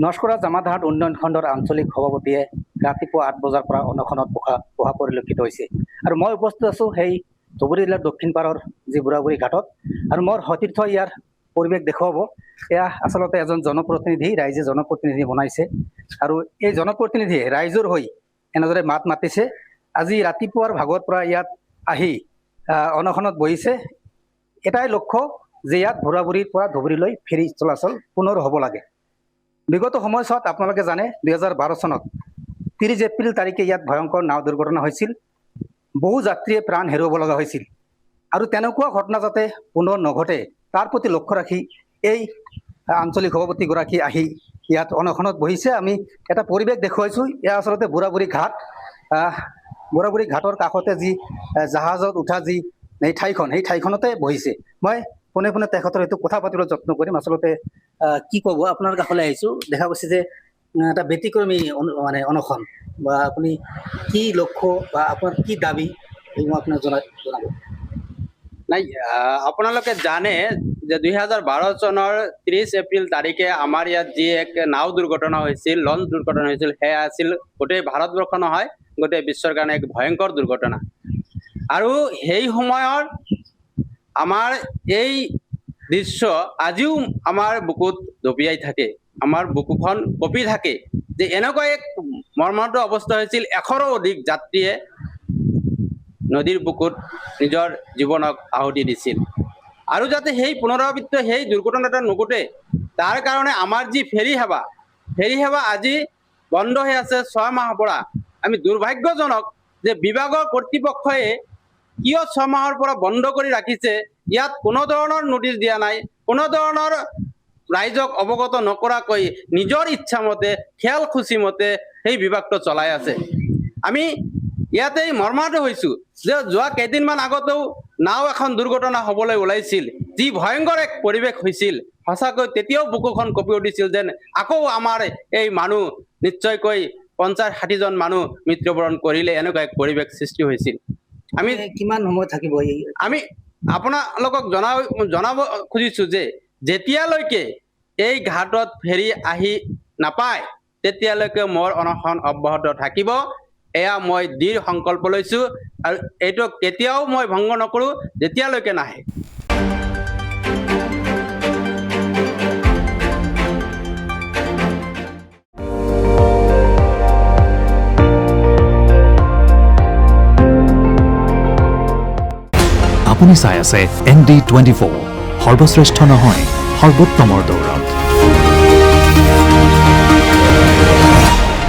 নস্কৰা জামাতহাট উন্নয়ন খণ্ডৰ আঞ্চলিক সভাপতিয়ে ৰাতিপুৱা 8 বজাৰ পৰা অনশনত বহা পৰিলক্ষিত হৈছে। আৰু মই উপস্থিত আছোঁ সেই ধুবুৰী জিলাৰ দক্ষিণ পাৰৰ যি বুঢ়াবুঢ়ী ঘাটত। আৰু মোৰ সতীৰ্থ ইয়াৰ পৰিৱেশ দেখুৱাব। এয়া আচলতে এজন জনপ্ৰতিনিধি, ৰাইজে জনপ্ৰতিনিধি বনাইছে। আৰু এই জনপ্ৰতিনিধিয়ে ৰাইজৰ হৈ এনেদৰে মাত মাতিছে। আজি ৰাতিপুৱাৰ ভাগৰ পৰা ইয়াত আহি অনশনত বহিছে। এটাই লক্ষ্য যে ইয়াত বুঢ়াবুঢ়ীৰ পৰা ধুবুৰীলৈ ফেৰী চলাচল পুনৰ হ'ব লাগে। বিগত সময়ছোৱাত আপোনালোকে জানে 2012 চনত 30 এপ্ৰিল তাৰিখে ইয়াত ভয়ংকৰ নাও দুৰ্ঘটনা হৈছিল। বহু যাত্ৰীয়ে প্ৰাণ হেৰুৱাব লগা হৈছিল। আৰু তেনেকুৱা ঘটনা যাতে পুনৰ নঘটে তাৰ প্ৰতি লক্ষ্য ৰাখি এই আঞ্চলিক সভাপতিগৰাকী আহি ইয়াত অনশনত বহিছে। আমি এটা পৰিৱেশ দেখুৱাইছোঁ। এয়া আচলতে বুঢ়াবুঢ়ী ঘাট। বুঢ়াবুঢ়ী ঘাটৰ কাষতে যি জাহাজত উঠা যি এই ঠাইখন, সেই ঠাইখনতে বহিছে। মই পোনে পোনে তেখেতৰ সৈতে কথা পাতিবলৈ যত্ন কৰিম। আচলতে কি ক'ব, আপোনাৰ কাষলৈ আহিছোঁ, দেখা গৈছে যে এটা ব্যতিক্ৰমী মানে অনশন, বা আপুনি কি লক্ষ্য বা আপোনাৰ কি দাবী এইবোৰ আপোনাক জনাব। নাই, আপোনালোকে জানে যে 2012 চনৰ 30 এপ্ৰিল তাৰিখে আমাৰ ইয়াত যি এক নাও দুৰ্ঘটনা হৈছিল, লঞ্চ দুৰ্ঘটনা হৈছিল, সেয়া আছিল গোটেই ভাৰতবৰ্ষ নহয়, গোটেই বিশ্বৰ কাৰণে এক ভয়ংকৰ দুৰ্ঘটনা। আৰু সেই সময়ৰ আমাৰ এই দৃশ্য আজিও আমাৰ বুকুত দবিয়াই থাকে, আমাৰ বুকুখন কঁপি থাকে যে এনেকুৱা এক মৰ্মান্তিক অৱস্থা হৈছিল। 100ৰো অধিক যাত্ৰীয়ে নদীৰ বুকুত নিজৰ জীৱনক আহুতি দিছিল। আৰু যাতে সেই পুনৰাবৃত্ত সেই দুৰ্ঘটনাটা নঘটে তাৰ কাৰণে আমাৰ যি ফেৰী সেৱা আজি বন্ধ হৈ আছে 6 মাহৰ পৰা। আমি দুৰ্ভাগ্যজনক যে বিভাগৰ কৰ্তৃপক্ষই কিয় 6 মাহৰ পৰা বন্ধ কৰি ৰাখিছে। ইয়াত কোনো ধৰণৰ নোটিছ দিয়া নাই, কোনো ধৰণৰ ৰাইজক অৱগত নকৰাকৈ নিজৰ ইচ্ছামতে খেল খুচি মতে সেই বিভাগটো চলাই আছে। আমি ইয়াতে মৰ্মাহত হৈছোঁ যে যোৱা কেইদিনমান আগতেও নাও এখন দুৰ্ঘটনা হ'বলৈ ওলাইছিল, যি ভয়ংকৰ এক পৰিৱেশ হৈছিল। সঁচাকৈ তেতিয়াও বুকুখন কঁপি উঠিছিল যেন আকৌ আমাৰ এই মানুহ নিশ্চয়কৈ 50-60 জন মানুহ মৃত্যুবৰণ কৰিলে এনেকুৱা এক পৰিৱেশ সৃষ্টি হৈছিল। আমি কিমান সময় থাকিব? আমি আপোনালোকক জনাব খুজিছোঁ যে যেতিয়ালৈকে এই ঘাটত ফেৰী আহি নাপায় তেতিয়ালৈকে মোৰ অনশন অব্যাহত থাকিব। এয়া মই দৃঢ় সংকল্প লৈছোঁ আৰু এইটো কেতিয়াও মই ভংগ নকৰোঁ যেতিয়ালৈকে নাহে। আপুনি চাই আছে ND24, সৰ্বশ্ৰেষ্ঠ নহয় সৰ্বোত্তমৰ দৌৰ।